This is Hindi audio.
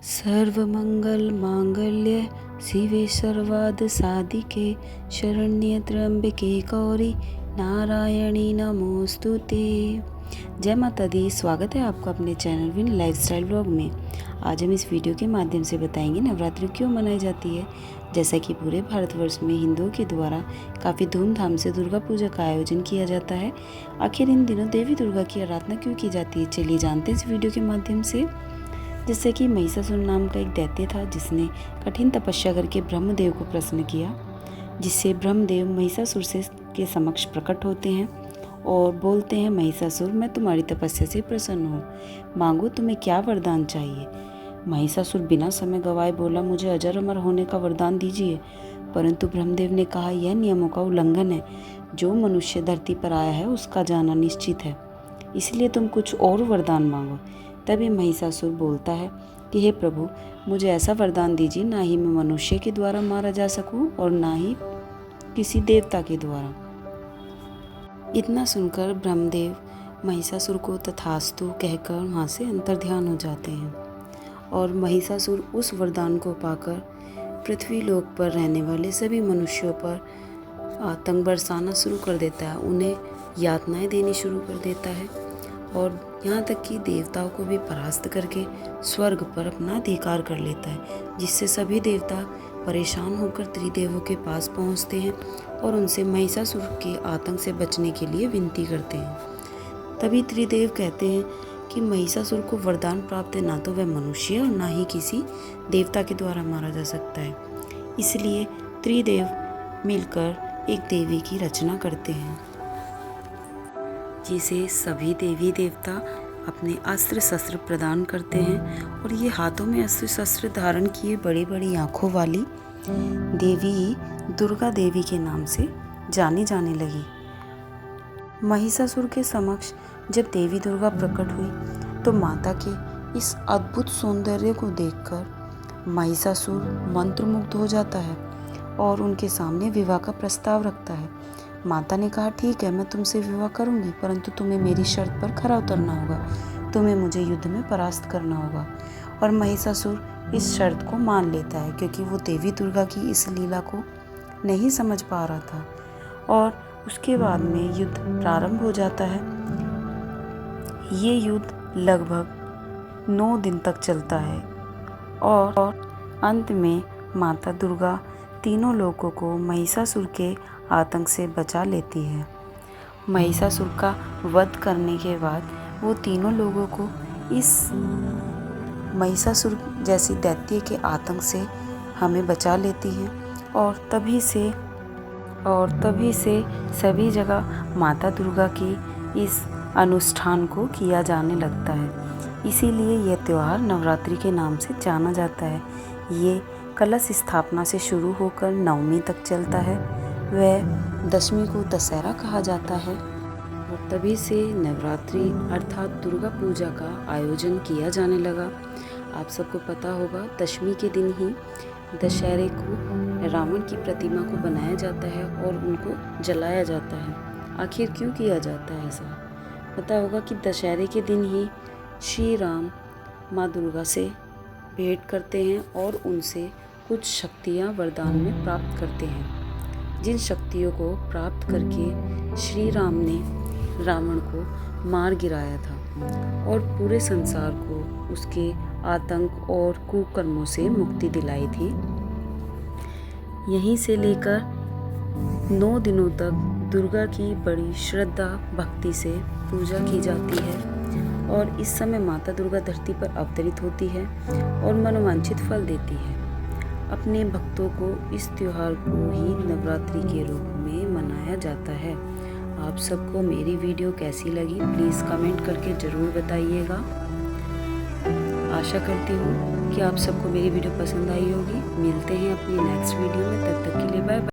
सर्वमंगल मांगल्ये शिवे सर्वार्थ साधिके शरण्ये त्र्यंबके गौरी नारायणी नमोस्तुते। जय माता दी। स्वागत है आपका अपने चैनल विन लाइफस्टाइल ब्लॉग में। आज हम इस वीडियो के माध्यम से बताएंगे नवरात्रि क्यों मनाई जाती है। जैसा कि पूरे भारतवर्ष में हिंदुओं के द्वारा काफ़ी धूमधाम से दुर्गा पूजा का आयोजन किया जाता है, आखिर इन दिनों देवी दुर्गा की आराधना क्यों की जाती है, चलिए जानते हैं इस वीडियो के माध्यम से। जैसे कि महिषासुर नाम का एक दैत्य था जिसने कठिन तपस्या करके ब्रह्मदेव को प्रसन्न किया, जिससे ब्रह्मदेव महिषासुर से के समक्ष प्रकट होते हैं और बोलते हैं, महिषासुर मैं तुम्हारी तपस्या से प्रसन्न हूँ, मांगो तुम्हें क्या वरदान चाहिए। महिषासुर बिना समय गवाए बोला, मुझे अजर अमर होने का वरदान दीजिए। परंतु ब्रह्मदेव ने कहा, यह नियमों का उल्लंघन है, जो मनुष्य धरती पर आया है उसका जाना निश्चित है, इसलिए तुम कुछ और वरदान मांगो। तभी महिषासुर बोलता है कि हे प्रभु, मुझे ऐसा वरदान दीजिए, ना ही मैं मनुष्य के द्वारा मारा जा सकूं और ना ही किसी देवता के द्वारा। इतना सुनकर ब्रह्मदेव महिषासुर को तथास्तु कहकर वहाँ से अंतर्ध्यान हो जाते हैं और महिषासुर उस वरदान को पाकर पृथ्वी लोक पर रहने वाले सभी मनुष्यों पर आतंक बरसाना शुरू कर देता है, उन्हें यातनाएं देनी शुरू कर देता है और यहाँ तक कि देवताओं को भी परास्त करके स्वर्ग पर अपना अधिकार कर लेता है, जिससे सभी देवता परेशान होकर त्रिदेवों के पास पहुँचते हैं और उनसे महिषासुर के आतंक से बचने के लिए विनती करते हैं। तभी त्रिदेव कहते हैं कि महिषासुर को वरदान प्राप्त है, ना तो वह मनुष्य और ना ही किसी देवता के द्वारा मारा जा सकता है, इसलिए त्रिदेव मिलकर एक देवी की रचना करते हैं, जिसे सभी देवी देवता अपने अस्त्र शस्त्र प्रदान करते हैं और ये हाथों में अस्त्र शस्त्र धारण किए बड़ी बड़ी आँखों वाली देवी दुर्गा देवी के नाम से जानी जाने लगी। महिषासुर के समक्ष जब देवी दुर्गा प्रकट हुई तो माता के इस अद्भुत सौंदर्य को देखकर महिषासुर मंत्रमुग्ध हो जाता है और उनके सामने विवाह का प्रस्ताव रखता है। माता ने कहा, ठीक है, मैं तुमसे विवाह करूंगी, परंतु तुम्हें मेरी शर्त पर खरा उतरना होगा, तुम्हें मुझे युद्ध में परास्त करना होगा। और महिषासुर इस शर्त को मान लेता है क्योंकि वो देवी दुर्गा की इस लीला को नहीं समझ पा रहा था और उसके बाद में युद्ध प्रारंभ हो जाता है। ये युद्ध लगभग 9 दिन तक चलता है और अंत में माता दुर्गा तीनों लोगों को महिषासुर के आतंक से बचा लेती है। महिषासुर का वध करने के बाद वो तीनों लोगों को इस महिषासुर जैसी दैत्य के आतंक से हमें बचा लेती है और तभी से सभी जगह माता दुर्गा की इस अनुष्ठान को किया जाने लगता है। इसीलिए यह त्यौहार नवरात्रि के नाम से जाना जाता है। ये कलश स्थापना से शुरू होकर नवमी तक चलता है, वह दशमी को दशहरा कहा जाता है और तभी से नवरात्रि अर्थात दुर्गा पूजा का आयोजन किया जाने लगा। आप सबको पता होगा, दशमी के दिन ही दशहरे को रावण की प्रतिमा को बनाया जाता है और उनको जलाया जाता है। आखिर क्यों किया जाता है ऐसा? पता होगा कि दशहरे के दिन ही श्री राम माँ दुर्गा से भेंट करते हैं और उनसे कुछ शक्तियाँ वरदान में प्राप्त करते हैं, जिन शक्तियों को प्राप्त करके श्री राम ने रावण को मार गिराया था और पूरे संसार को उसके आतंक और कुकर्मों से मुक्ति दिलाई थी। यहीं से लेकर 9 दिनों तक दुर्गा की बड़ी श्रद्धा भक्ति से पूजा की जाती है और इस समय माता दुर्गा धरती पर अवतरित होती है और मनोवांछित फल देती है। अपने भक्तों को इस त्योहार को ही नवरात्रि के रूप में मनाया जाता है। आप सबको मेरी वीडियो कैसी लगी प्लीज़ कमेंट करके ज़रूर बताइएगा। आशा करती हूँ कि आप सबको मेरी वीडियो पसंद आई होगी। मिलते हैं अपनी नेक्स्ट वीडियो में, तब तक के लिए बाय बाय।